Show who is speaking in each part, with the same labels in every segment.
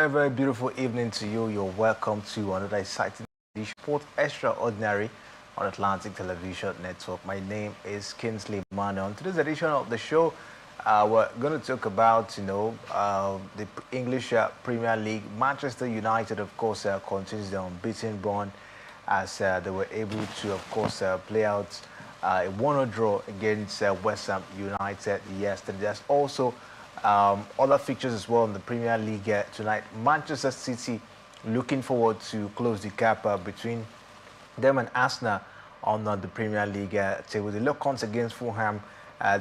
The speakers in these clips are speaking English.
Speaker 1: very beautiful evening to you. You're welcome to another exciting Sport Extraordinary on Atlantic Television Network. My name is Kingsley Mano. On today's edition of the show, we're going to talk about, the English Premier League. Manchester United, of course, continues the unbeaten run as they were able to, of course, play out a 1-0 draw against West Ham United yesterday. There's also other fixtures as well in the Premier League tonight. Manchester City looking forward to close the gap between them and Arsenal on the Premier League table. The look comes against Fulham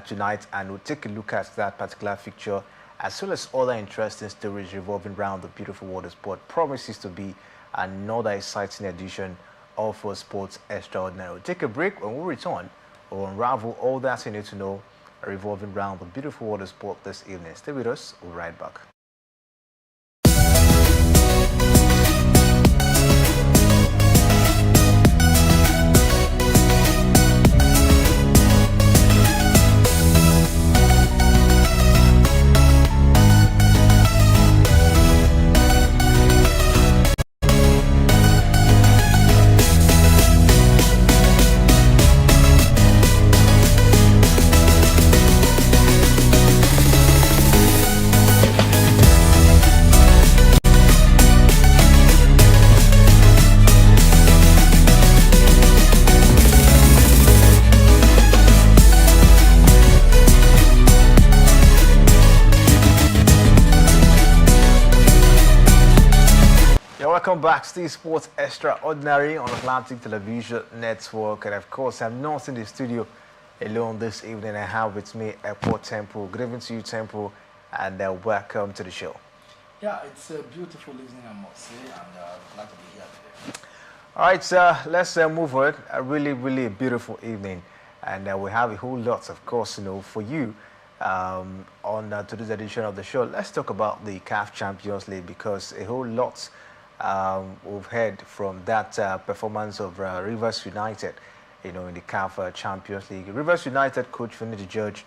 Speaker 1: tonight, and we'll take a look at that particular fixture as well as other interesting stories revolving around the beautiful world of sport. Promises to be another exciting edition of Sports Extraordinary. We'll take a break. When we return, we'll unravel all that you need to know revolving around the beautiful world of sport this evening. Stay with us. We'll be right back. Welcome back to the Sports Extraordinary on Atlantic Television Network. And of course, I'm not in the studio alone this evening. I have with me Airport Temple. Good evening to you, Temple, and welcome to the show.
Speaker 2: Yeah, it's a beautiful evening, I must say, and glad to be here today.
Speaker 1: All right, sir, let's move on. A really beautiful evening. And we have a whole lot, of course, for you on today's edition of the show. Let's talk about the CAF Champions League, because a whole lot we've heard from that performance of Rivers United, in the CAF Champions League. Rivers United coach Finidi George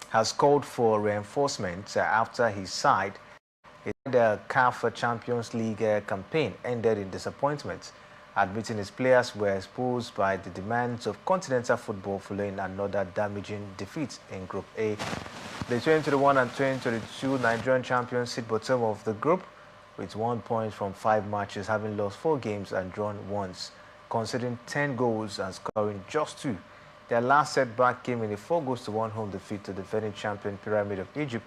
Speaker 1: has called for reinforcement after his side in the CAF Champions League campaign ended in disappointment, admitting his players were exposed by the demands of continental football following another damaging defeat in Group A. The 2021 and 2022 Nigerian champions sit bottom of the group, with 1 point from 5 matches, having lost 4 games and drawn once, conceding 10 goals and scoring just 2. Their last setback came in a 4-1 home defeat to defending champion Pyramid of Egypt,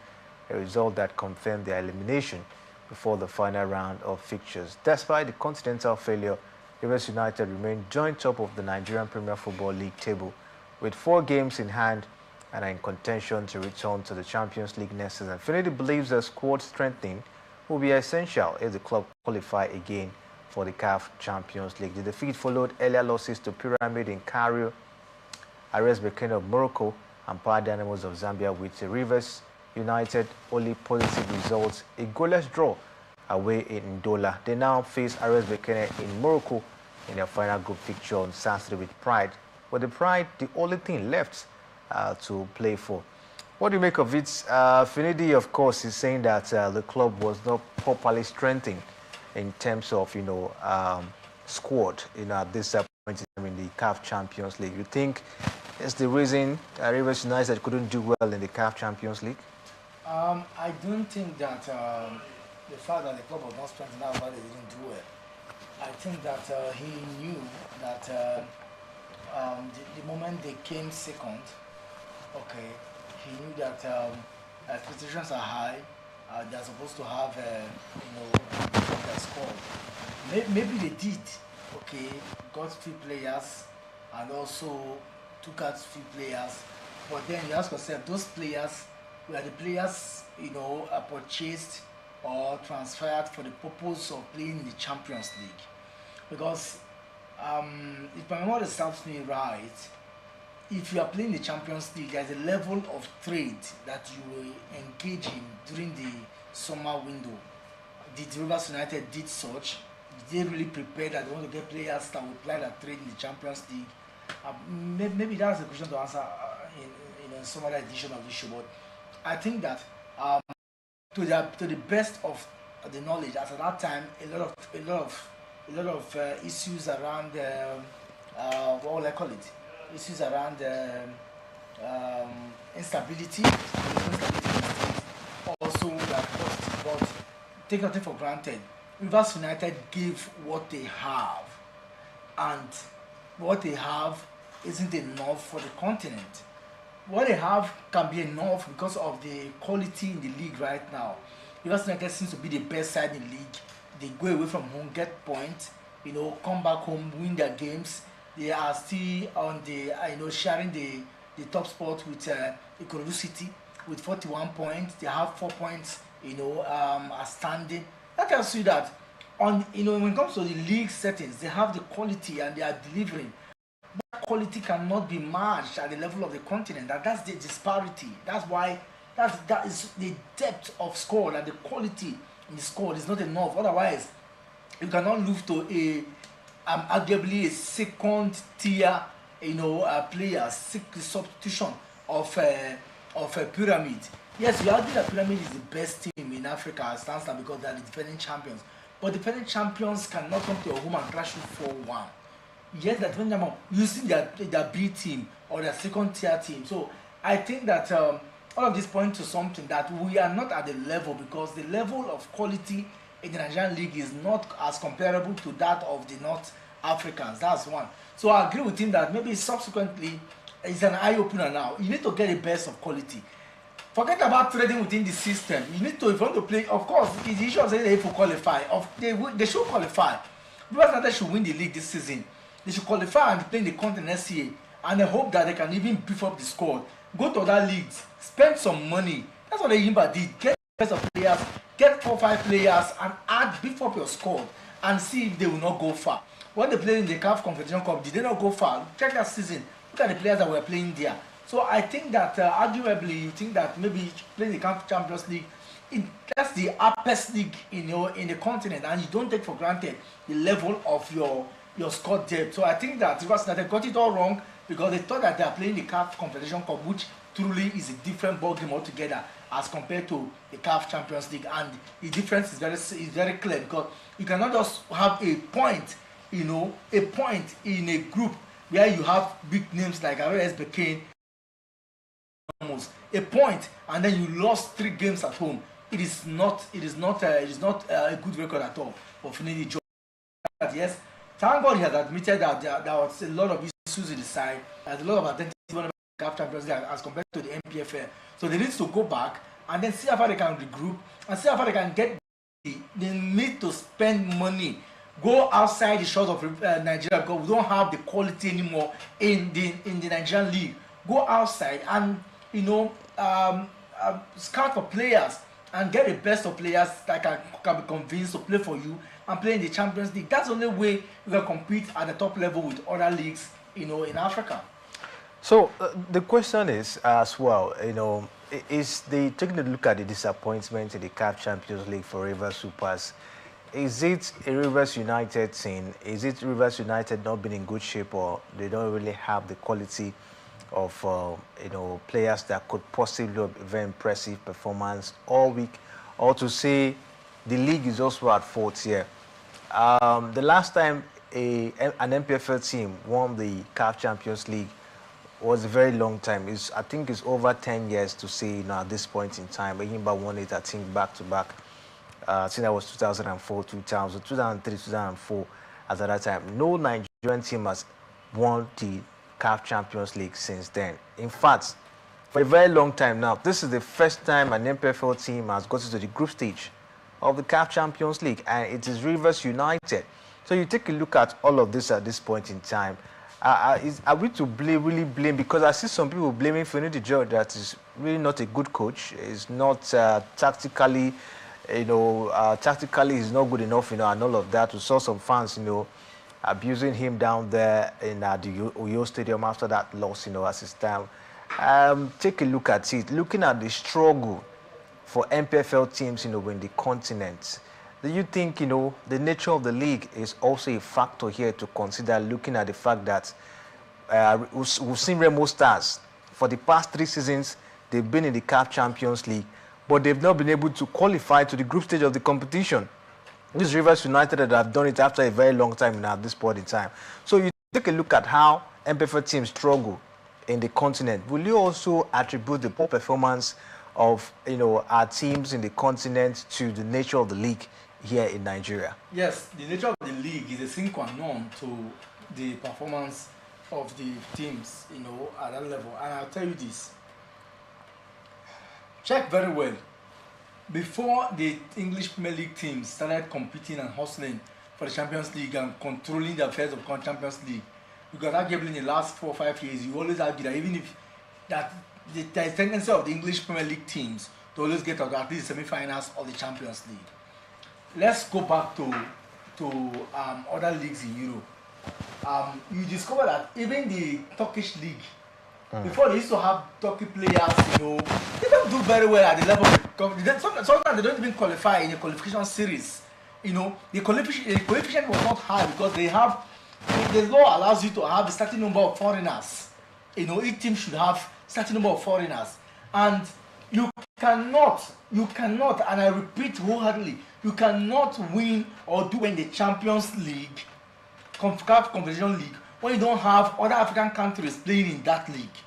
Speaker 1: a result that confirmed their elimination before the final round of fixtures. Despite the continental failure, Rivers United remained joint top of the Nigerian Premier Football League table, with 4 games in hand and are in contention to return to the Champions League next season. Finidi believes the squad strengthening will be essential if the club qualify again for the CAF Champions League. The defeat followed earlier losses to Pyramid in Cairo, RS Berkane of Morocco, and Power Dynamos of Zambia, with Rivers United only positive results, a goalless draw away in Ndola. They now face RS Berkane in Morocco in their final group fixture on Saturday with Pride. But the Pride, the only thing left to play for. What do you make of it? Finidi, of course, is saying that the club was not properly strengthened in terms of, squad, at this point in the CAF Champions League. You think it's the reason Rivers United couldn't do well in the CAF Champions League?
Speaker 2: I don't think that the fact that the club was not strengthened, that's why they didn't do well. I think that he knew that the moment they came second, okay, he knew that expectations are high. They're supposed to have, their squad. Maybe they did, okay, got few players and also took out few players. But then you ask yourself, those players were the players, are purchased or transferred for the purpose of playing in the Champions League. Because if my memory serves me right, if you are playing the Champions League, there's a level of trade that you will engage in during the summer window. Did Rivers United did such? Did they really prepare that they want to get players that will apply that trade in the Champions League? Maybe that's a question to answer in some other edition of the show. But I think that to the best of the knowledge. As at that time, a lot of issues around what will I call it? Issues around instability, also that caused it. But take nothing for granted. Rivers United gave what they have, and what they have isn't enough for the continent. What they have can be enough because of the quality in the league right now. Rivers United seems to be the best side in the league. They go away from home, get points, come back home, win their games. They are still on the sharing the top spot with Ikorodu City with 41 points. They have 4 points, outstanding. That tells you that when it comes to the league settings, they have the quality and they are delivering. That quality cannot be matched at the level of the continent. That's the disparity. That's why that is the depth of score and the quality in the score is not enough. Otherwise, you cannot move to arguably a second tier player, substitution of a pyramid. Yes, we argue that pyramid is the best team in Africa as stands now because they are the defending champions. But defending champions cannot come to your home and crash you 4-1. Yes, that when they're using their B team or their second tier team. So I think that all of this point to something that we are not at the level, because the level of quality in the Nigerian league is not as comparable to that of the North Africans. That's one. So I agree with him that maybe subsequently it's an eye opener now. You need to get the best of quality. Forget about trading within the system. You need to, if you want to play, of course, the issue of saying they have to qualify. They should qualify. Because they should win the league this season. They should qualify and play in the continent next year. And I hope that they can even beef up the squad. Go to other leagues, spend some money. That's what the Yimba did. Get the best of players, get 4-5 players, and beef up your squad and see if they will not go far. When they played in the CAF Confederation Cup, did they not go far? Check that season. Look at the players that were playing there. So I think that arguably you think that maybe playing the CAF Champions League, that's the uppest league in the continent, and you don't take for granted the level of your squad depth. So I think that Rivers United got it all wrong because they thought that they are playing the CAF Confederation Cup, which truly is a different ballgame altogether as compared to the CAF Champions League, and the difference is very clear because you cannot just have a point, a point in a group where you have big names like Ares Bekane, a point, and then you lost 3 games at home. It is not a good record at all for Finidi Joe. Yes, thank God he has admitted that there was a lot of issues in the side. There's a lot of identity in the CAF Champions League as compared to the MPFL. So they need to go back and then see how far they can regroup and see how far they can get. They need to spend money. Go outside the shores of Nigeria because we don't have the quality anymore in the Nigerian league. Go outside and scout for players and get the best of players that can be convinced to play for you and play in the Champions League. That's the only way you can compete at the top level with other leagues, in Africa.
Speaker 1: So the question is as well, is taking a look at the disappointment in the CAF Champions League for Rivers Supers. Is it a Rivers United thing? Is it Rivers United not being in good shape, or they don't really have the quality of players that could possibly have a very impressive performance all week, or to say the league is also at fault here? The last time an MPFL team won the CAF Champions League was a very long time. I think it's over 10 years to say at this point in time. Ehimba won it, I think, back to back. I think that was 2004, 2003, 2004. At that time, no Nigerian team has won the CAF Champions League since then. In fact, for a very long time now, this is the first time an MPFL team has gotten to the group stage of the CAF Champions League, and it is Rivers United. So you take a look at all of this at this point in time. Are we to really blame? Because I see some people blaming Finidi George that is really not a good coach. He's not tactically, tactically he's not good enough, and all of that. We saw some fans, abusing him down there in the Uyo Stadium after that loss, as his time. Take a look at it. Looking at the struggle for MPFL teams, in the continent. Do you think, the nature of the league is also a factor here to consider, looking at the fact that we've seen Remo Stars for the past 3 seasons, they've been in the CAF Champions League, but they've not been able to qualify to the group stage of the competition. This Rivers United that have done it after a very long time now at this point in time. So you take a look at how MPFL teams struggle in the continent. Will you also attribute the poor performance of our teams in the continent to the nature of the league here in Nigeria?
Speaker 2: Yes, the nature of the league is a sine qua non to the performance of the teams, at that level. And I'll tell you this. Check very well. Before the English Premier League teams started competing and hustling for the Champions League and controlling the affairs of the Champions League, because arguably in the last 4 or 5 years, you always argue that even if there is tendency of the English Premier League teams to always get at least the semi-finals of the Champions League. Let's go back to other leagues in Europe. You discover that even the Turkish league, before they used to have Turkey players, they don't do very well at the level of sometimes they don't even qualify in a qualification series. The coefficient was not high because the law allows you to have a certain number of foreigners. Each team should have a certain number of foreigners. And you cannot, and I repeat wholeheartedly, you cannot win or do in the Champions League, Confederation League, when you don't have other African countries playing in that league.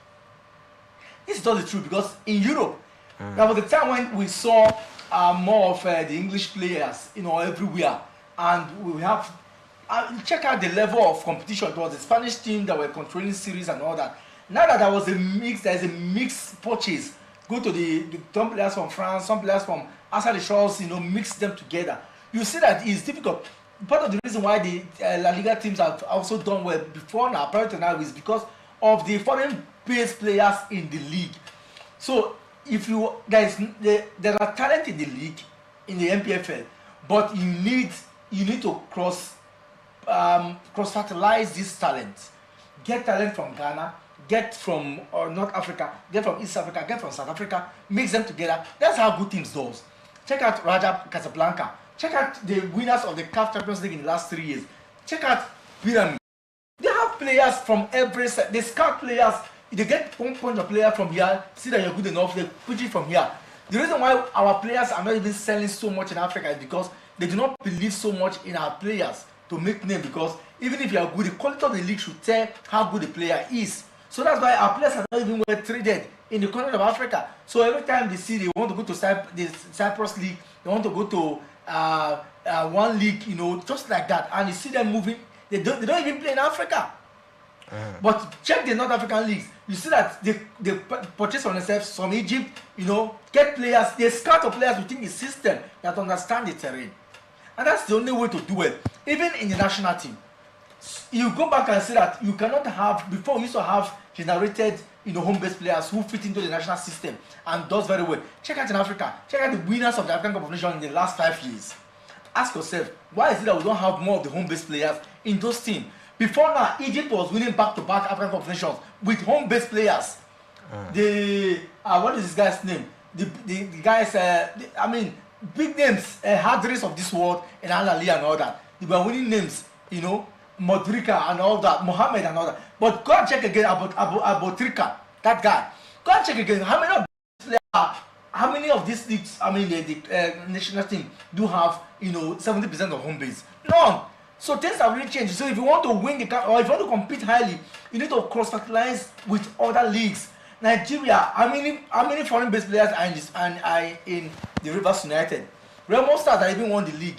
Speaker 2: This is not the truth, because in Europe, there was a time when we saw more of the English players, everywhere, and we have check out the level of competition. It was the Spanish team that were controlling series and all that. Now that there's a mixed purchase. Go to some players from France, some players from outside the shores, mix them together. You see that it's difficult. Part of the reason why the La Liga teams have also done well before now, prior to now, is because of the foreign-based players in the league. So if there are talent in the league, in the MPFL, but you need to cross-fertilize this talent. Get talent from Ghana, get from North Africa, get from East Africa, get from South Africa, mix them together. That's how good teams do. Check out Raja Casablanca. Check out the winners of the CAF Champions League in the last 3 years. Check out Pyramid. They have players from every side. They scout players. They get one point of player from here, see that you're good enough, they put it from here. The reason why our players are not even selling so much in Africa is because they do not believe so much in our players to make name, because even if you are good, the quality of the league should tell how good the player is. So that's why our players are not even well traded in the continent of Africa. So every time they see they want to go to the Cyprus League, they want to go to one league, just like that, and you see them moving. They don't even play in Africa. But check the North African leagues. You see that they purchase from themselves from Egypt. Get players. They scout of players within the system that understand the terrain, and that's the only way to do it. Even in the national team, you go back and see that you cannot have, before you used to have generated home-based players who fit into the national system and does very well. Check out in Africa. Check out the winners of the African Cup of Nations in the last 5 years. Ask yourself, why is it that we don't have more of the home-based players in those teams? Before now, Egypt was winning back-to-back African Cup of Nations with home-based players. What is this guy's name? The guys, big names, Hadris of this world, and Al-Ali and all that. They were winning names, Modrica and all that, Mohammed and all that. But go and check again about Abotrika, that guy. Go and check again how many of these leagues, the national team do have 70% of home base. None. So things have really changed. So if you want to win the cup, or if you want to compete highly, you need to cross-fertilize with other leagues. Nigeria, how many foreign-based players are in the Rivers United? Real Stars that even won the league.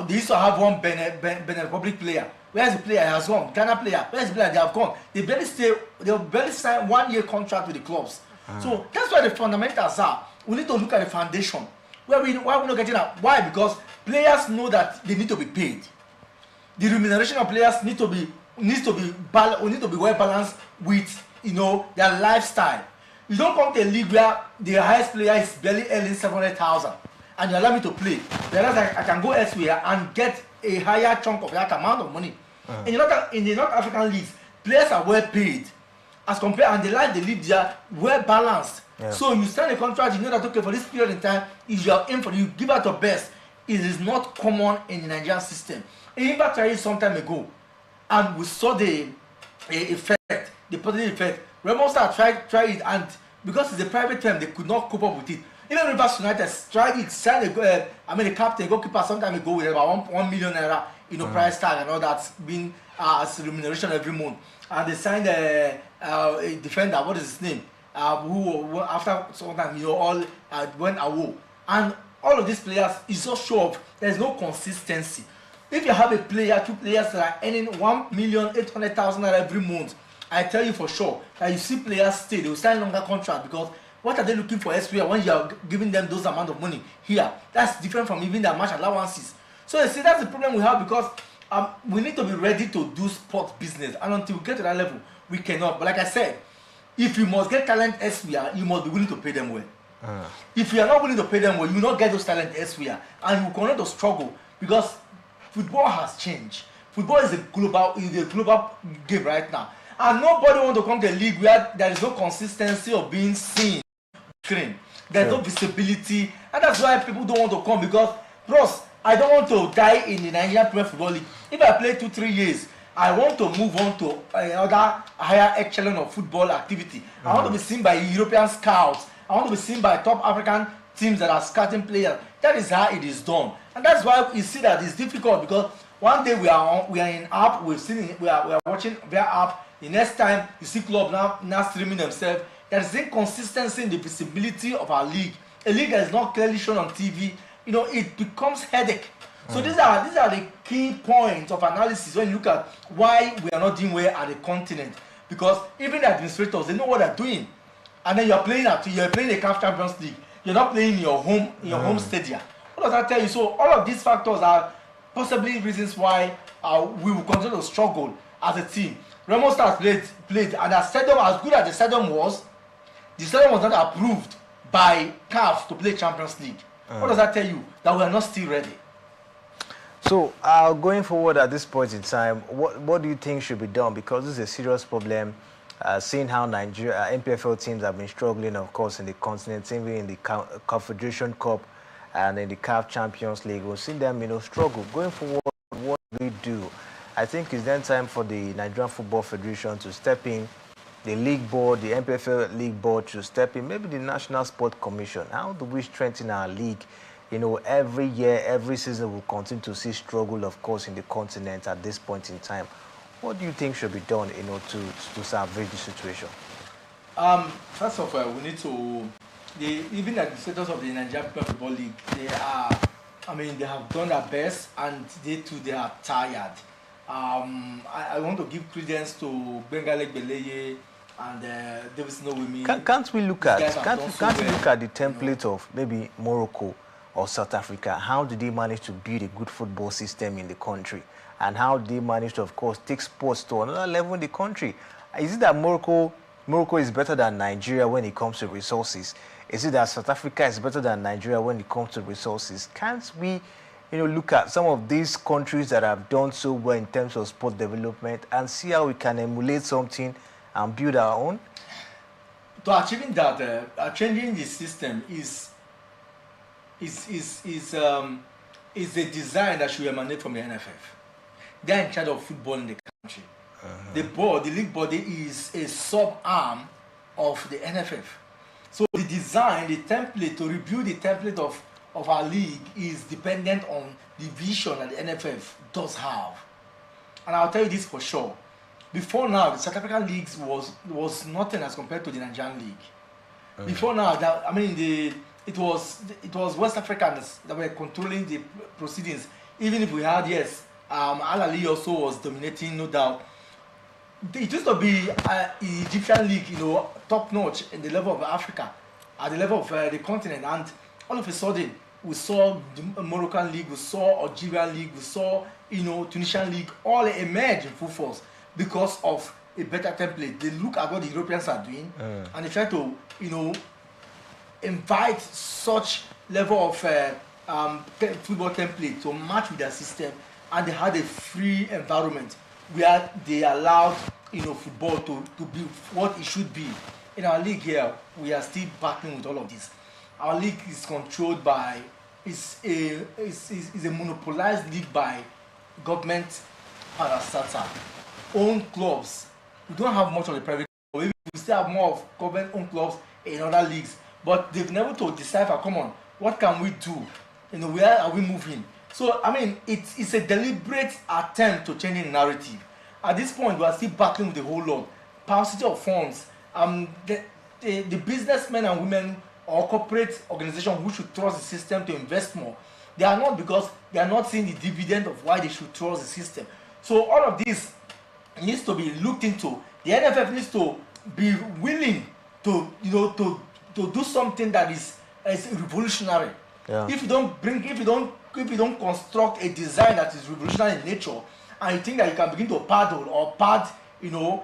Speaker 2: They used to have one Benin Republic player. Where's the player? He has gone. Ghana player. Where's the player? They have gone. They barely sign 1 year contract with the clubs. So that's why the fundamentals are. We need to look at the foundation. Why we're not getting that? Why? Because players know that they need to be paid. The remuneration of players needs to be well balanced with their lifestyle. You don't come to a league where the highest player is barely earning 700,000 and you allow me to play. Whereas I can go elsewhere and get a higher chunk of that amount of money. In the North African leagues, players are well paid as compared, and the life they live there well balanced. Yeah. So you sign a contract, you know that okay, for this period in time, if you are in for, you give out your best. It is not common in the Nigerian system. Even tried it some time ago, and we saw the positive effect. Remo Star tried it, and because it's a private firm, they could not cope up with it. Even Rivers United tried it, signed the captain, goalkeeper, some time ago with about 1 million naira, price tag and all that being as remuneration every month. And they signed a defender, what is his name? Who after some time, all went away. And all of these players is so show of there's no consistency. If you have a player, two players that are earning 1,800,000 every month, I tell you for sure that you see players stay, they will sign longer contract because what are they looking for elsewhere when you are giving them those amount of money here? That's different from even their match allowances. So you see, that's the problem we have because we need to be ready to do sports business, and until we get to that level, we cannot. But like I said, if you must get talent elsewhere, you must be willing to pay them well. If you are not willing to pay them well, you will not get those talent elsewhere, and you will continue to struggle because football has changed. Football is a global game right now, and nobody want to come to a league where there is no consistency of being seen. There's no visibility, and that's why people don't want to come because, bros, I don't want to die in the Nigerian Premier Football League. If I play 2-3 years, I want to move on to another higher echelon of football activity. I want to be seen by European scouts. I want to be seen by top African teams that are scouting players. That is how it is done, and that's why you see that it's difficult because one day we are in app, we are watching via app. The next time you see club now streaming themselves. There is inconsistency in the visibility of our league. A league that is not clearly shown on TV, it becomes headache. So these are the key points of analysis when you look at why we are not doing well at the continent. Because even the administrators, they know what they're doing. And then you're playing a CAF Champions League. You're not playing in your home stadium. What does that tell you? So all of these factors are possibly reasons why we will continue to struggle as a team. Remo Stars played, and the stadium, as good as the stadium was not approved by CAF to play Champions League. What does that tell you? That we are not still ready.
Speaker 1: So, going forward at this point in time, what do you think should be done? Because this is a serious problem. Seeing how Nigeria MPFL teams have been struggling, of course, in the continent, even in the Confederation Cup and in the CAF Champions League, we've seen them, struggle. Going forward, what do we do? I think it's then time for the Nigerian Football Federation to step in. The league board, the MPFL league board should step in, maybe the National Sport Commission. How do we strengthen our league? Every year, every season, we'll continue to see struggle, of course, in the continent at this point in time. What do you think should be done, to salvage the situation?
Speaker 2: First of all, we need to, even the administrators of the Nigerian Football League, they have done their best, and they are tired. I want to give credence to Bengali Beleye and Davis Nowimi.
Speaker 1: Can't we look at the template of maybe Morocco or South Africa? How did they manage to build a good football system in the country, and how did they manage to, of course, take sports to another level in the country? Is it that Morocco is better than Nigeria when it comes to resources? Is it that South Africa is better than Nigeria when it comes to resources? Can't we look at some of these countries that have done so well in terms of sport development and see how we can emulate something and build our own?
Speaker 2: To achieving that, changing the system is a design that should emanate from the NFF. They are in charge of football in the country. The league body is a sub-arm of the NFF. So the design, the template, to review the template of our league is dependent on the vision that the NFF does have. And I'll tell you this for sure. Before now, the South African leagues was nothing as compared to the Nigerian league. Before now, it was West Africans that were controlling the proceedings. Even if we had, yes, Al Ali also was dominating, no doubt. It used to be the Egyptian league, top notch in the level of Africa, at the level of the continent, and all of a sudden we saw the Moroccan league, we saw Algerian league, we saw Tunisian league all emerge in full force because of a better template. They look at what the Europeans are doing and they try to invite such level of football template to match with their system, and they had a free environment where they allowed football to be what it should be. In our league here, we are still battling with all of this. Our league is controlled by, is a monopolized league by government parastatal, owned clubs. We don't have much of the private clubs. We still have more of government-owned clubs in other leagues. but they've never to decipher, come on, what can we do? You know, where are we moving? So, I mean, it's a deliberate attempt to change the narrative. At this point, we are still battling with the whole lot. Paucity of funds. The businessmen and women or corporate organizations who should trust the system to invest more, they are not, because they are not seeing the dividend of why they should trust the system. So all of this needs to be looked into. The NFF needs to be willing to, you know, to do something that is revolutionary.
Speaker 1: Yeah.
Speaker 2: If you don't construct a design that is revolutionary in nature, and you think that you can begin to paddle or pad, the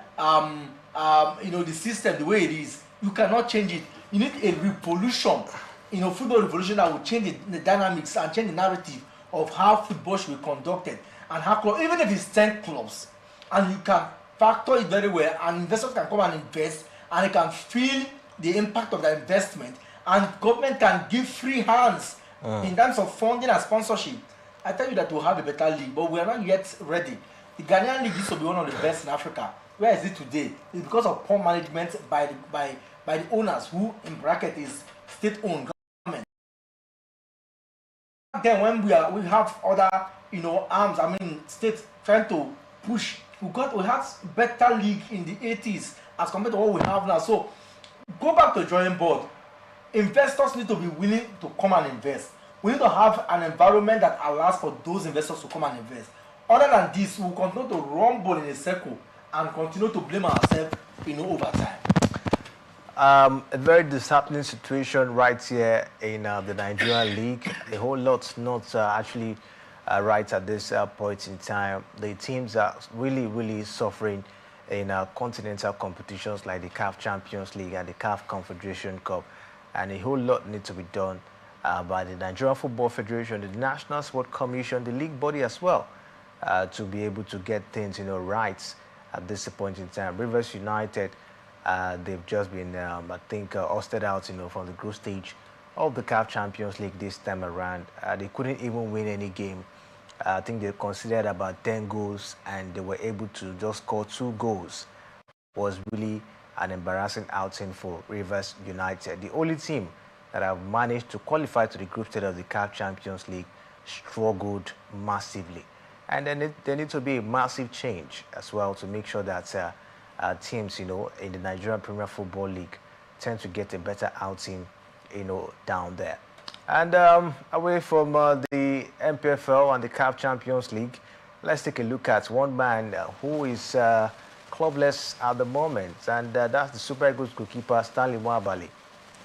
Speaker 2: system the way it is, you cannot change it. You need a revolution, football revolution that will change the dynamics and change the narrative of how football should be conducted, and how club, even if it's 10 clubs, and you can factor it very well, and investors can come and invest, and they can feel the impact of the investment, and government can give free hands in terms of funding and sponsorship. I tell you that we'll have a better league, but we are not yet ready. The Ghanaian league used to be one of the best in Africa. Where is it today? It's because of poor management by the owners, who in bracket is state-owned government. Then when we have other arms, I mean states trying to push, we had better league in the 80s as compared to what we have now. So go back to the drawing board. Investors need to be willing to come and invest. We need to have an environment that allows for those investors to come and invest. Other than this, we will continue to rumble in a circle and continue to blame ourselves over time.
Speaker 1: A very disheartening situation right here in the Nigerian league. A whole lot's not actually right at this point in time. The teams are really suffering in continental competitions like the CAF Champions League and the CAF Confederation Cup, and a whole lot needs to be done by the Nigerian Football Federation, the National Sport Commission, the league body as well, to be able to get things right at this point in time. Rivers United, they've just been, I think, ousted out, from the group stage of the CAF Champions League this time around. They couldn't even win any game. I think they considered about 10 goals, and they were able to just score 2 goals. It was really an embarrassing outing for Rivers United. The only team that have managed to qualify to the group stage of the CAF Champions League struggled massively. And then there needs to be a massive change as well to make sure that teams, in the Nigerian Premier Football League tend to get a better outing, down there. And away from the MPFL and the CAF Champions League, let's take a look at one man who is clubless at the moment, and that's the Super Eagles goalkeeper Stanley Nwabali.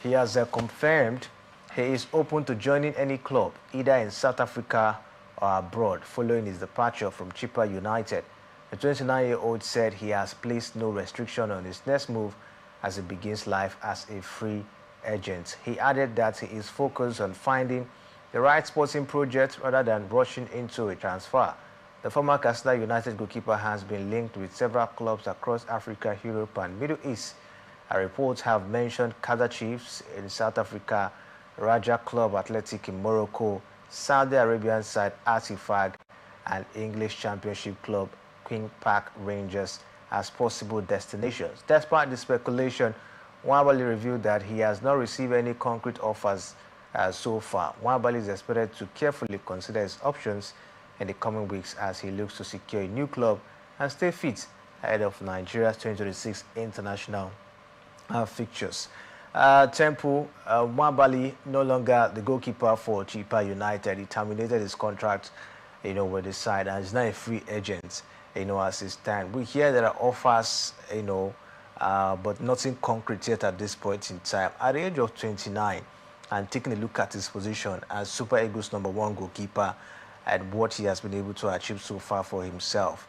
Speaker 1: He has confirmed he is open to joining any club, either in South Africa or abroad, following his departure from Chippa United. The 29-year-old said he has placed no restriction on his next move as he begins life as a free agent. He added that he is focused on finding the right sporting project rather than rushing into a transfer. The former Katsina United goalkeeper has been linked with several clubs across Africa, Europe, and Middle East. Reports have mentioned Kaizer Chiefs in South Africa, Raja Club Athletic in Morocco, Saudi Arabian side Atifag, and English Championship club Queen Park Rangers as possible destinations. Despite the speculation, Nwabali revealed that he has not received any concrete offers so far. Nwabali is expected to carefully consider his options in the coming weeks as he looks to secure a new club and stay fit ahead of Nigeria's 2026 international fixtures. Temple Nwabali, no longer the goalkeeper for Chippa United. He terminated his contract, with the side, and is now a free agent, as it stands. We hear there are offers, but nothing concrete yet at this point in time. At the age of 29, and taking a look at his position as Super Eagles #1 goalkeeper and what he has been able to achieve so far for himself,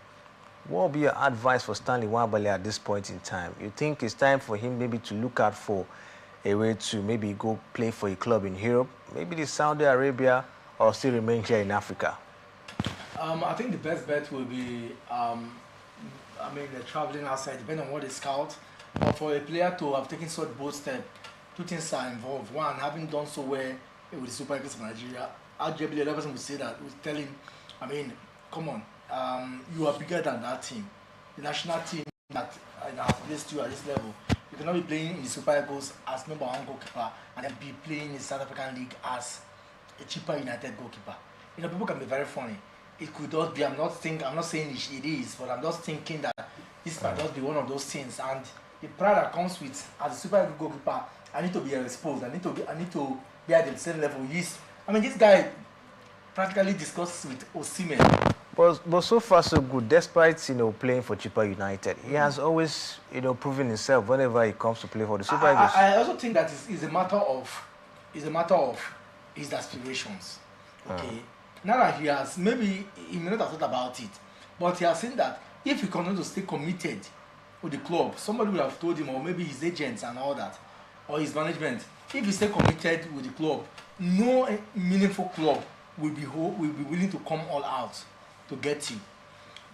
Speaker 1: what will be your advice for Stanley Nwabali at this point in time? You think it's time for him maybe to look out for a way to maybe go play for a club in Europe, maybe the Saudi Arabia, or still remain here in Africa?
Speaker 2: I think the best bet will be, they're traveling outside, depending on what they scout. But for a player to have taken such bold step, 2 things are involved. One, having done so well with the Super Eagles of Nigeria, arguably the other person would say that, would tell him, come on, you are bigger than that team. The national team that has placed you at this level, you cannot be playing in Super Eagles as number one goalkeeper and then be playing in South African League as a cheaper United goalkeeper. You know, people can be very funny. It could not be. I'm not saying it is, but I'm just thinking that this might just be one of those things. And the pride that comes with as a Super Eagles goalkeeper, I need to be exposed. I need to be at the same level. I mean, this guy practically discussed with Osimhen.
Speaker 1: But so far so good. Despite playing for Chippa United, he has always proven himself whenever he comes to play for the Super Eagles.
Speaker 2: I also think that it's a matter of his aspirations. Okay, now that he has, maybe he may not have thought about it, but he has seen that if he continues to stay committed with the club, somebody would have told him, or maybe his agents and all that, or his management, if he stay committed with the club, no meaningful club will be willing to come all out to get you.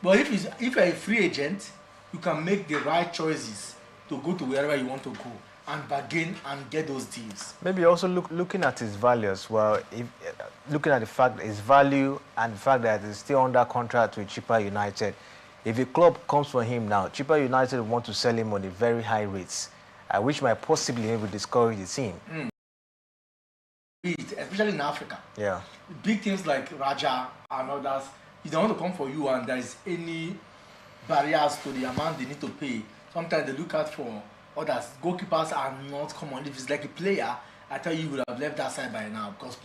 Speaker 2: But if you're a free agent, you can make the right choices to go to wherever you want to go and bargain and get those deals.
Speaker 1: Maybe also looking at his value as well. Looking at the fact that his value and the fact that he's still under contract with Chippa United. If a club comes for him now, Chippa United want to sell him on a very high rates, which might possibly maybe discourage the team.
Speaker 2: Especially in Africa.
Speaker 1: Yeah.
Speaker 2: Big teams like Raja and others, if they want to come for you and there is any barriers to the amount they need to pay, sometimes they look out for others. Goalkeepers are not common. If it's like a player, I tell you would have left that side by now because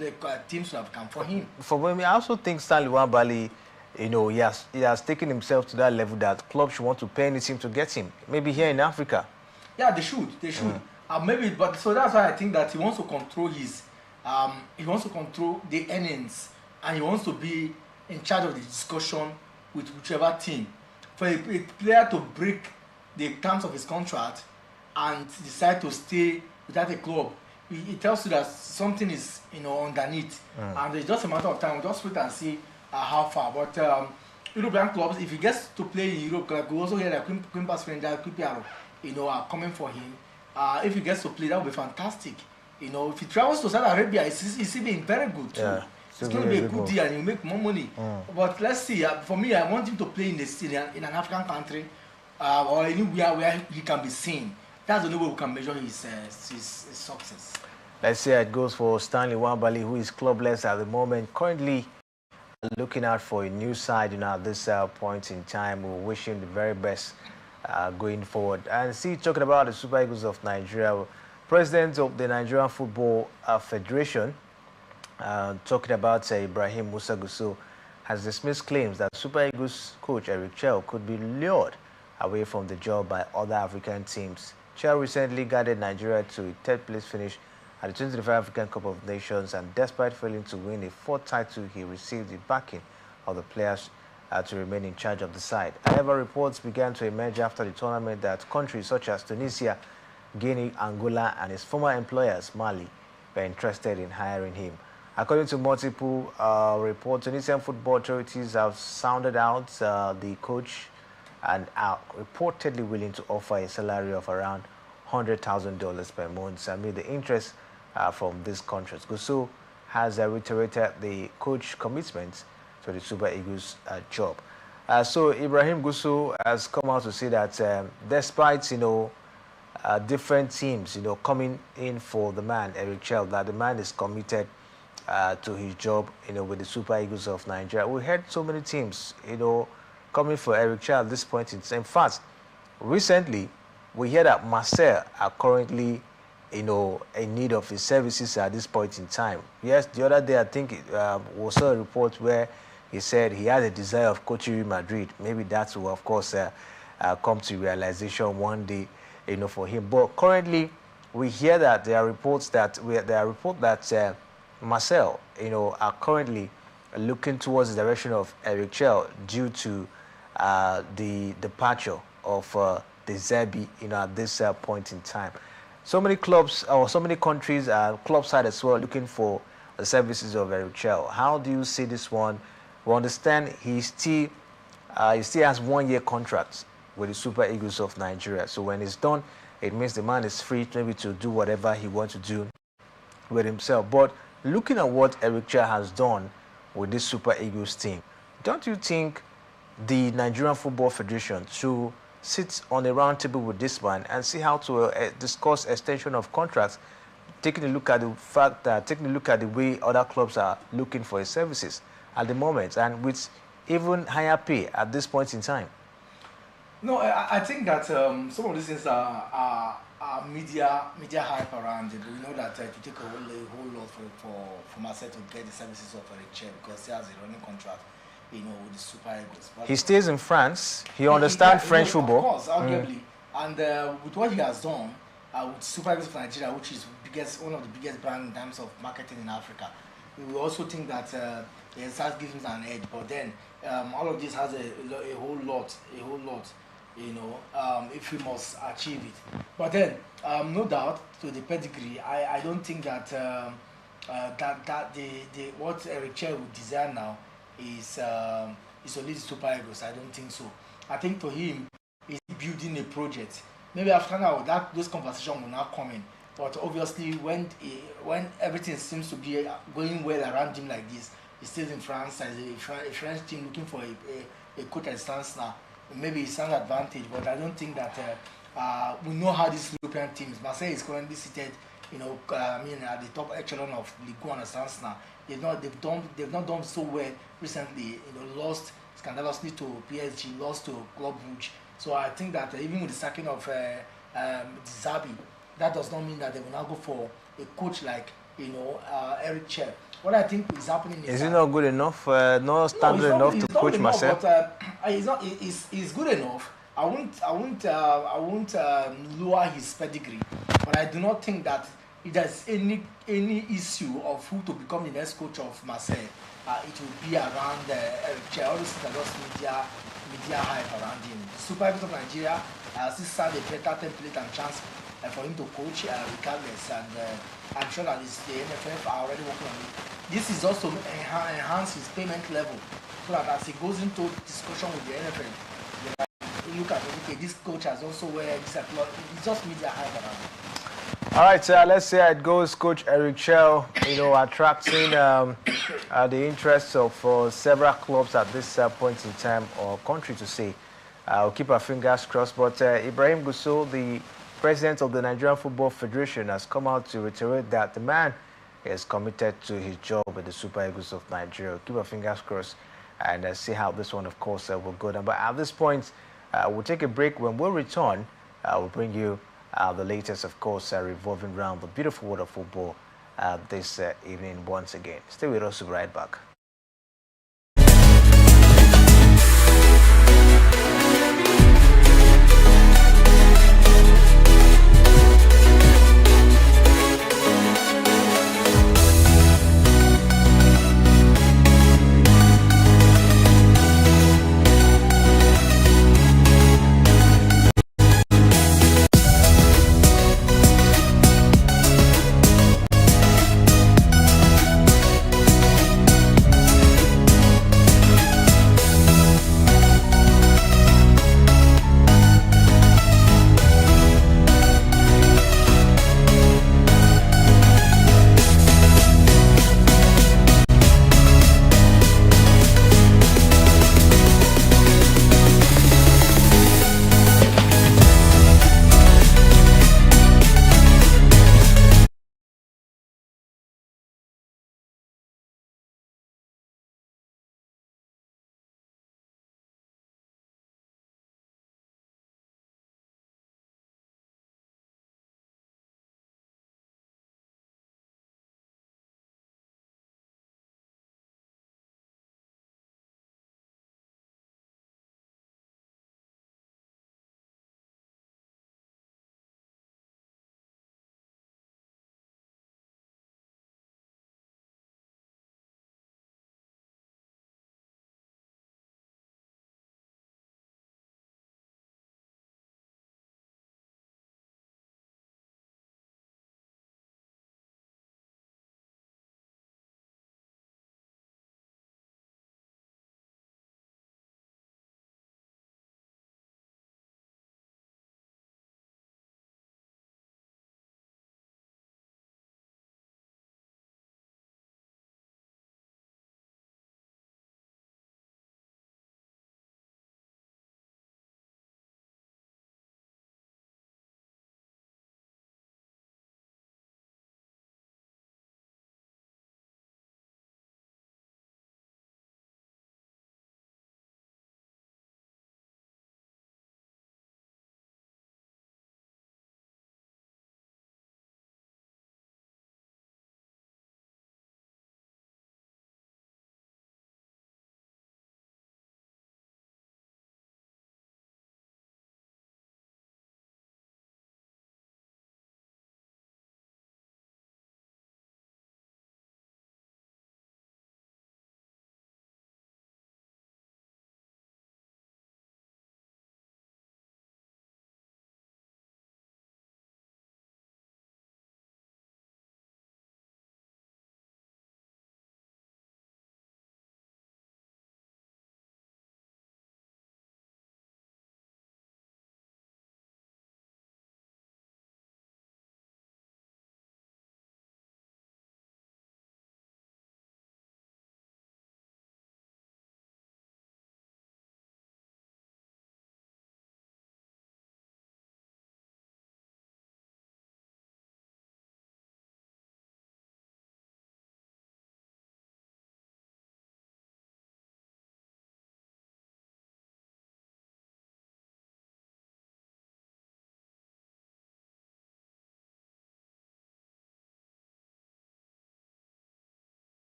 Speaker 2: teams would have come for him.
Speaker 1: For me, I also think Stanley Nwabali, he has taken himself to that level that clubs should want to pay anything to get him. Maybe here in Africa.
Speaker 2: Yeah, they should. Maybe, but so that's why I think that he wants to control the earnings, and he wants to be in charge of the discussion with whichever team. For a player to break the terms of his contract and decide to stay without a club, it tells you that something is underneath, and it's just a matter of time. We'll just wait and see how far. But European clubs, if he gets to play in Europe, like we also hear that Quimpas Ranger, Quipiaro, are coming for him. If he gets to play, that would be fantastic. If he travels to Saudi Arabia, it's being very good too. Yeah, it's going to be a good deal and he'll make more money. But let's see. For me, I want him to play in an African country or anywhere where he can be seen. That's the only way we can measure his success.
Speaker 1: Let's see how it goes for Stanley Nwabali, who is clubless at the moment. Currently looking out for a new side at this point in time. We wish him the very best going forward. And talking about the Super Eagles of Nigeria, President of the Nigerian Football Federation, talking about Ibrahim Musa Gusau, has dismissed claims that Super Eagles coach Eric Chell could be lured away from the job by other African teams. Chell recently guided Nigeria to a third-place finish at the 2025 African Cup of Nations, and despite failing to win a fourth title, he received the backing of the players to remain in charge of the side. However, reports began to emerge after the tournament that countries such as Tunisia, Guinea, Angola, and his former employers, Mali, were interested in hiring him. According to multiple reports, Tunisian football authorities have sounded out the coach and are reportedly willing to offer a salary of around $100,000 per month amid the interest from these countries. Gusau has reiterated the coach's commitment to the Super Eagles job. So Ibrahim Gusau has come out to say that despite different teams coming in for the man Eric Chell, that the man is committed to his job with the Super Eagles of Nigeria. We heard so many teams coming for Eric Chell at this point in time. In fact, recently we hear that Marseille are currently in need of his services at this point in time. Yes, the other day I think we saw a report where he said he has a desire of coaching Real Madrid. Maybe that will of course come to realization one day for him. But currently we hear that there are reports that Marcel are currently looking towards the direction of Eric Chell due to the departure of the Zerbi at this point in time. So many clubs or so many countries club side as well looking for the services of Eric Chell. How do you see this one? We understand he still has 1 year contract with the Super Eagles of Nigeria. So when it's done, it means the man is free maybe to do whatever he wants to do with himself. But looking at what Eric Chell has done with this Super Eagles team, don't you think the Nigerian Football Federation should sit on a round table with this man and see how to discuss extension of contracts, taking a look at the fact that, taking a look at the way other clubs are looking for his services at the moment, and with even higher pay at this point in time?
Speaker 2: No, I think that some of these things are media hype around it. We know that it will take a whole lot for Marseille to get the services of Eric Cher, because he has a running contract, with the Super Eagles. But
Speaker 1: he stays in France. He understands French football.
Speaker 2: Of course, arguably. And with what he has done with Super Eagles of Nigeria, which is one of the biggest brands in terms of marketing in Africa, we also think that it starts giving him an edge. But then all of this has a whole lot, if we must achieve it. But then, no doubt, to the pedigree, I don't think that that what Eric Cher would desire now is to lead Super Eagles. I don't think so. I think to him, he's building a project. Maybe after now, those conversations will not come in. But obviously, when everything seems to be going well around him like this, he stays in France as a French team looking for a coach that stands now. Maybe it's an advantage, but I don't think that we know how these European teams. Marseille is currently seated, at the top echelon of Ligue 1 and stands now. They've not done so well recently. Lost scandalously to PSG, lost to Club Brugge. So I think that even with the sacking of Zabi, that does not mean that they will now go for a coach like Eric Cher. What I think is happening
Speaker 1: is he not good enough? Not standard enough to coach Marseille?
Speaker 2: But he's good enough. I won't lower his pedigree, but I do not think that if there's any issue of who to become the next coach of Marseille, it will be around Eric Cher. All these things are just media hype around him. Super Eagles of Nigeria still stand a better template and chance for him to coach regardless, and I'm sure that the NFF are already working on it. This is also enhance his payment level, so that as he goes into discussion with the NFF, they look at okay, this coach has also wear this applaud. It's just media hype around it.
Speaker 1: All right, let's see how it goes. Coach Eric Cher, attracting the interests of several clubs at this point in time, or country to say. We'll keep our fingers crossed. But Ibrahim Gusau, the president of the Nigerian Football Federation, has come out to reiterate that the man is committed to his job with the Super Eagles of Nigeria. Keep our fingers crossed and see how this one, of course, will go down. But at this point, we'll take a break. When we return, we'll bring you the latest, of course, revolving around the beautiful world of football this evening once again. Stay with us. We'll be right back.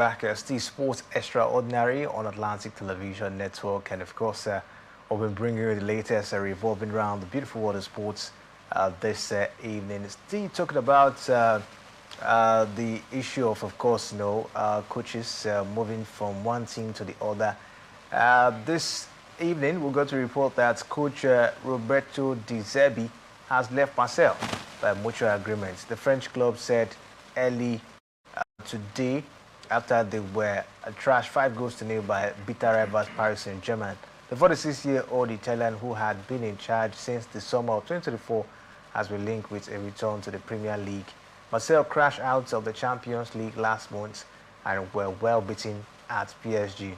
Speaker 1: back. Still Sports Extraordinary on Atlantic Television Network. And of course, we'll be bringing you the latest revolving around the beautiful water sports this evening. Still talking about the issue of course, coaches moving from one team to the other. This evening, we're going to report that Coach Roberto De Zerbi has left Marseille by mutual agreement. The French club said early today, after they were trashed 5-0 by bitter rivals Paris Saint-Germain. The 46-year-old Italian, who had been in charge since the summer of 2024, has been linked with a return to the Premier League. Marseille crashed out of the Champions League last month and were well beaten at PSG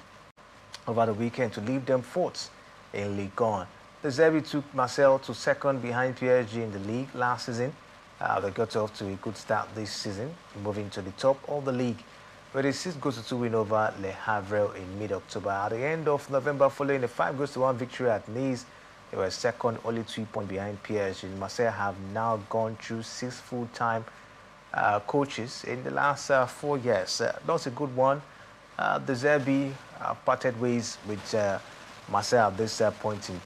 Speaker 1: over the weekend to leave them fourth in Ligue 1. De Zerbi took Marseille to second behind PSG in the league last season. They got off to a good start this season, moving to the top of the league with a 6-2 win over Le Havre in mid-October. At the end of November, following a 5-1 victory at Nice, they were second, only 2 points behind PSG. Marseille have now gone through 6 full-time coaches in the last 4 years. That's a good one. De Zerbi parted ways with Marseille at this point in.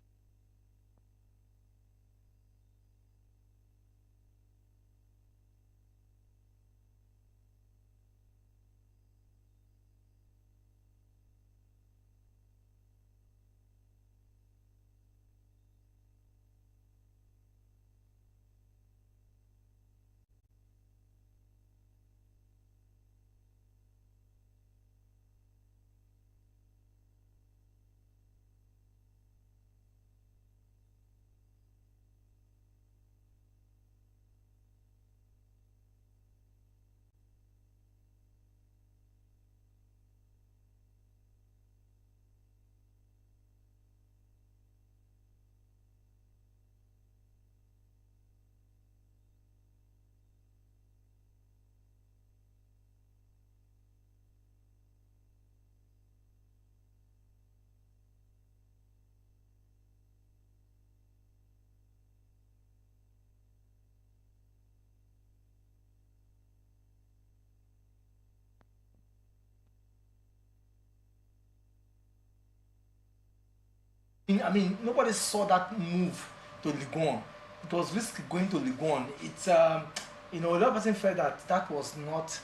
Speaker 2: I mean, nobody saw that move to Ligue 1. It was risky going to Ligue 1. It's, a lot of person felt that that was not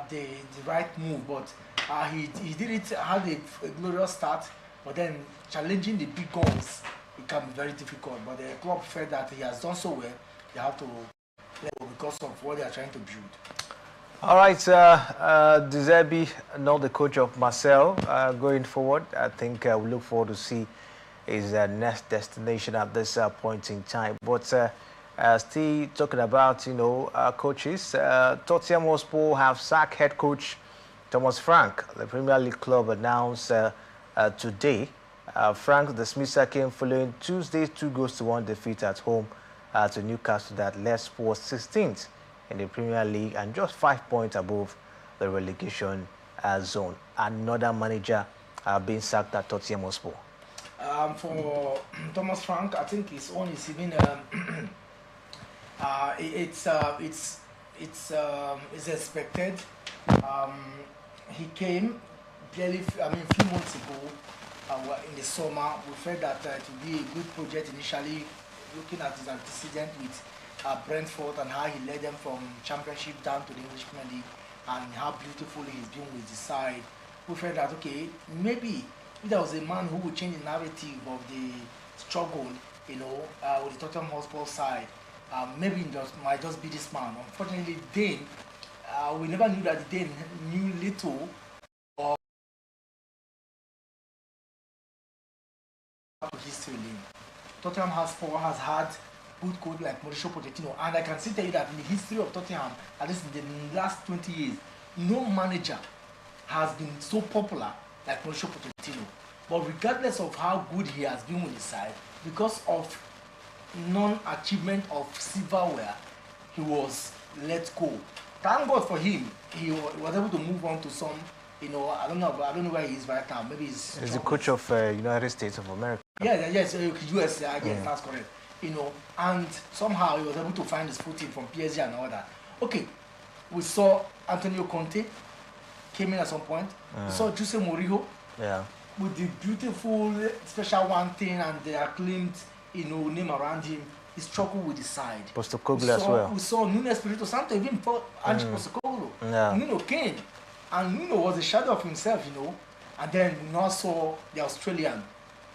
Speaker 2: the right move, but he did it, had a glorious start, but then challenging the big guns, it can be very difficult. But the club felt that he has done so well, they have to let go because of what they are trying to build.
Speaker 1: All right, De Zerbi, now the coach of Marseille, going forward. I think we look forward to see his next destination at this point in time. But still talking about, coaches, Tottenham Hotspur have sacked head coach Thomas Frank. The Premier League club announced today. Frank, the Smither, came following Tuesday's 2-1 defeat at home to Newcastle that left Spurs 16th in the Premier League and just 5 points above the relegation zone. Another manager being sacked at Tottenham Hotspur.
Speaker 2: For Thomas Frank, I think his own is even it's expected. He came barely, a few months ago in the summer. We felt that it would be a good project initially, looking at his antecedent with Brentford and how he led them from Championship down to the English Premier League and how beautifully he's been with the side. We felt that, okay, maybe if there was a man who would change the narrative of the struggle, with the Tottenham Hotspur side, maybe it might just be this man. Unfortunately, Dane, we never knew that Dane knew little or history. Tottenham Hotspur has had good coach like Mauricio Pochettino, and I can tell you that in the history of Tottenham, at least in the last 20 years, no manager has been so popular like Mauricio Pochettino. But regardless of how good he has been with the side, because of non-achievement of silverware, he was let go. Thank God for him. He was able to move on to some, I don't know where he is right now. Maybe he's
Speaker 1: the coach of United States of America.
Speaker 2: Yeah, yes, US, yes, that's correct. And somehow he was able to find his footing from PSG and all that. Okay, we saw Antonio Conte came in at some point. You saw Jose Mourinho with the beautiful special one thing and the acclaimed, name around him. He struggled with the side.
Speaker 1: Postecoglou as well.
Speaker 2: We saw Nuno Espirito Santo even before Ange Postecoglou. Nuno came, and Nuno was a shadow of himself, And then we now saw the Australian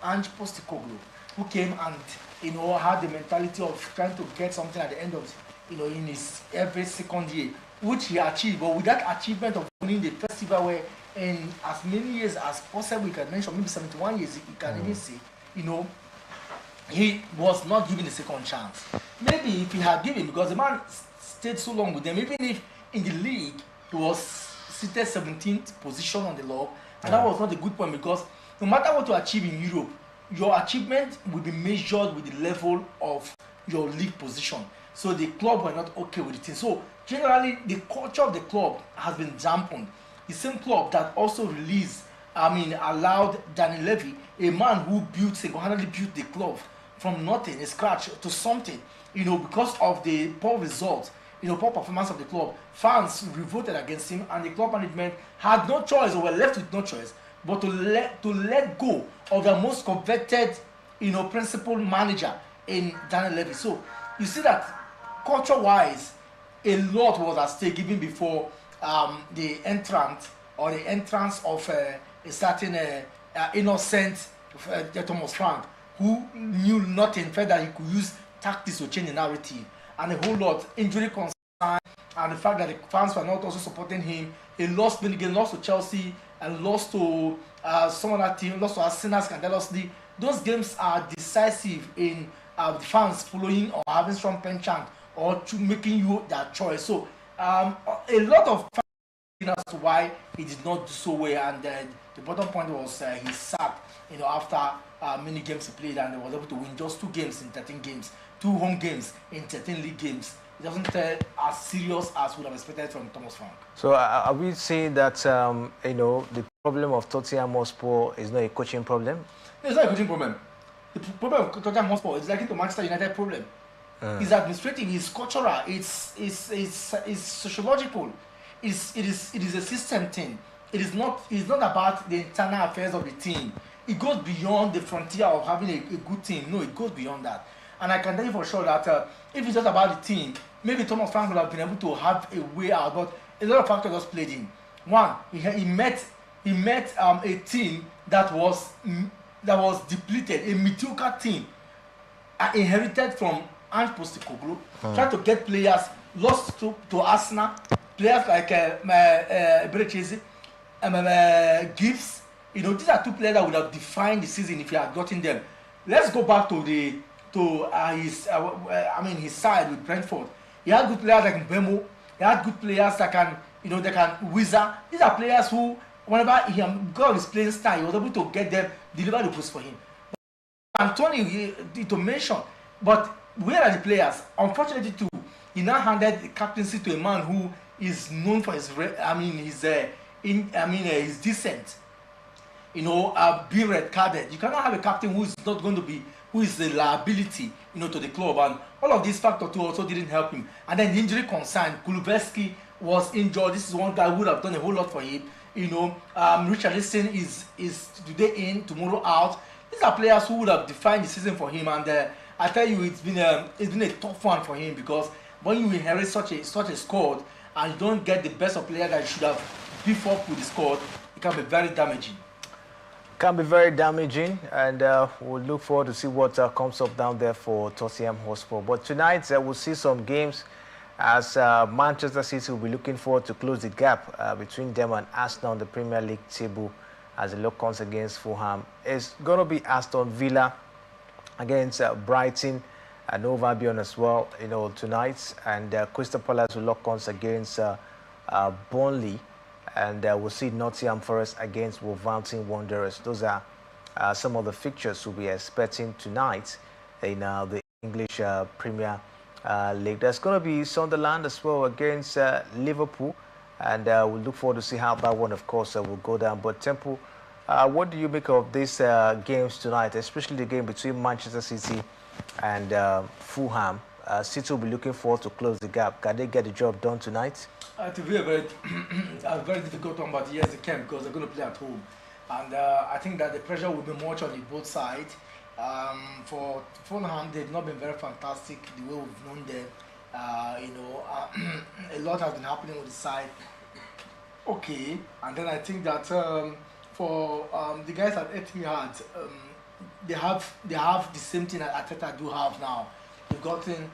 Speaker 2: Ange Postecoglou, who came and had the mentality of trying to get something at the end of in his every second year, which he achieved. But with that achievement of winning the festival, where in as many years as possible, you can mention maybe 71 years, you can even say, he was not given a second chance. Maybe if he had given, because the man stayed so long with them, even if in the league he was seated 17th position on the log, and that was not a good point, because no matter what you achieve in Europe, your achievement will be measured with the level of your league position. So the club were not okay with the team. So generally, the culture of the club has been dampened. The same club that also allowed Danny Levy, a man who single-handedly built the club from nothing, a scratch to something, because of the poor results, poor performance of the club. Fans revolted against him, and the club management had no choice, or were left with no choice, but to let go of the most coveted, principal manager in Danny Levy. So you see that culture-wise, a lot was at stake even before the entrance of a certain innocent Thomas Frank, who knew nothing, felt that he could use tactics to change the narrative, and a whole lot injury concern, and the fact that the fans were not also supporting him. He lost many games, lost to Chelsea, and lost to some other team, lost to Arsenal scandalously. Those games are decisive in the fans following or having strong penchant or to making you their choice. So a lot of fans as to why he did not do so well, and the bottom point was he sacked after many games he played, and he was able to win just 2 games in 13 games, 2 home games in 13 league games. It doesn't as serious as would have expected from Thomas Frank.
Speaker 1: So are we saying that the problem of Tottenham Hotspur is not a coaching problem?
Speaker 2: No, it's not a coaching problem. The problem of Tottenham Hotspur is like the Manchester United problem. It's administrative, it's cultural, it's sociological, it is a system thing. It's not about the internal affairs of the team. It goes beyond the frontier of having a good team. No, it goes beyond that. And I can tell you for sure that if it's just about the team, maybe Thomas Frank would have been able to have a way out. But a lot of factors just played in. One, he met a team that was depleted, a mediocre team, inherited from Ange Postecoglou, trying to get players, lost to Arsenal, players like Berechese, Gibbs. These are 2 players that would have defined the season if he had gotten them. Let's go back to his side with Brentford. He had good players like Mbemo. He had good players that can wizard. These are players who, whenever he got his playing style, he was able to get them, deliver the post for him. Antonio, to mention, but where are the players? Unfortunately, too, he now handed the captaincy to a man who is known for his decent. Being red carded. You cannot have a captain who is a liability, to the club, and all of these factors too also didn't help him. And then the injury concern, Kulubevski was injured. This is one guy who would have done a whole lot for him. Richarlison is today in, tomorrow out. These are players who would have defined the season for him, and I tell you, it's been a tough one for him, because when you inherit such a squad and you don't get the best of players that you should have beef up with the squad, it can be very damaging.
Speaker 1: Can be very damaging, and we'll look forward to see what comes up down there for Tottenham Hotspur. But tonight we'll see some games, as Manchester City will be looking forward to close the gap between them and Arsenal on the Premier League table as the lock comes against Fulham. It's going to be Aston Villa against Brighton and Hove Albion as well, tonight, and Crystal Palace will lock ons against Burnley. And we'll see Nottingham Forest against Wolverhampton Wanderers. Those are some of the fixtures we'll be expecting tonight in the English Premier League. There's going to be Sunderland as well against Liverpool, and we'll look forward to see how that one, of course, will go down. But Temple, what do you make of these games tonight, especially the game between Manchester City and Fulham? City will be looking forward to close the gap. Can they get the job done tonight?
Speaker 2: To be a very, a very difficult one, but yes, they can because they're going to play at home. And I think that the pressure will be much on the both sides. For Fulham, they've not been very fantastic the way we've known them. A lot has been happening with the side. Okay, and then I think that for the guys at Etihad, they have the same thing that Ateta do have now. They've gotten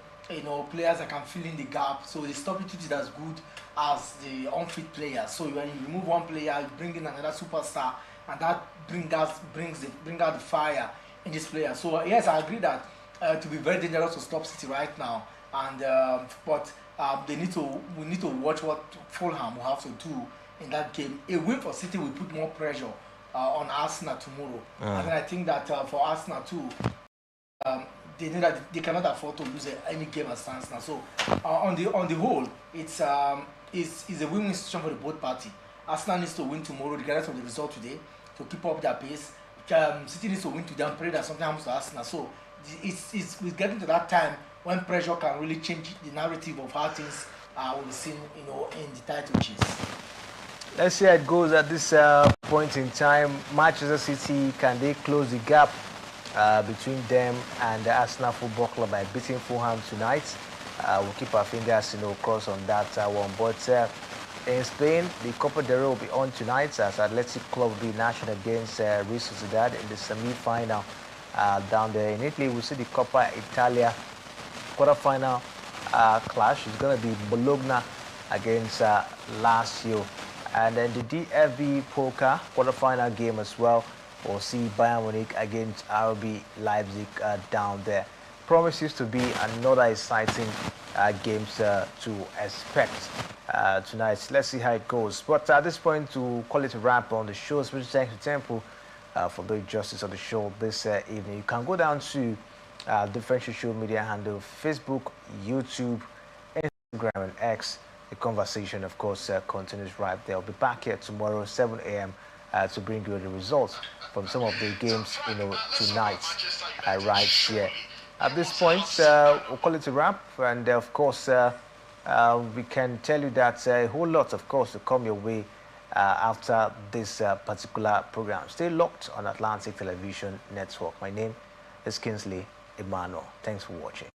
Speaker 2: players that can fill in the gap, so the substitute is as good as the unfit players. So when you remove one player, you bring in another superstar, and that bring out the fire in this player. So yes, I agree that to be very dangerous to stop City right now, and but we need to watch what Fulham will have to do in that game. A win for City will put more pressure on Arsenal tomorrow, and then I think that for Arsenal too, they know that they cannot afford to lose any game as stands now. So on the whole, it's a win-win situation for the both parties. Arsenal needs to win tomorrow, regardless of the result today, to keep up their pace. City needs to win today and pray that something happens to Arsenal. So it's getting to that time when pressure can really change the narrative of how things will be seen, in the title chase.
Speaker 1: Let's see how it goes at this point in time. Manchester City, can they close the gap between them and the Arsenal Football Club by beating Fulham tonight? We'll keep our fingers, crossed on that one. But in Spain, the Copa del Rey will be on tonight as Athletic Club will be national against Real Sociedad in the semi-final down there. In Italy, we'll see the Coppa Italia quarter-final clash. It's going to be Bologna against Lazio. And then the DFB Pokal quarter-final game as well. We'll see Bayern Munich against RB Leipzig down there. Promises to be another exciting games to expect tonight. Let's see how it goes. But at this point, to call it a wrap on the show, special thanks to Temple for doing justice on the show this evening. You can go down to different social media handle: Facebook, YouTube, Instagram, and X. The conversation, of course, continues right there. I'll be back here tomorrow, 7 a.m. To bring you the results from some of the games, tonight, right here. At this point, we'll call it a wrap, and of course, we can tell you that a whole lot, of course, to come your way after this particular program. Stay locked on Atlantic Television Network. My name is Kingsley Emmanuel. Thanks for watching.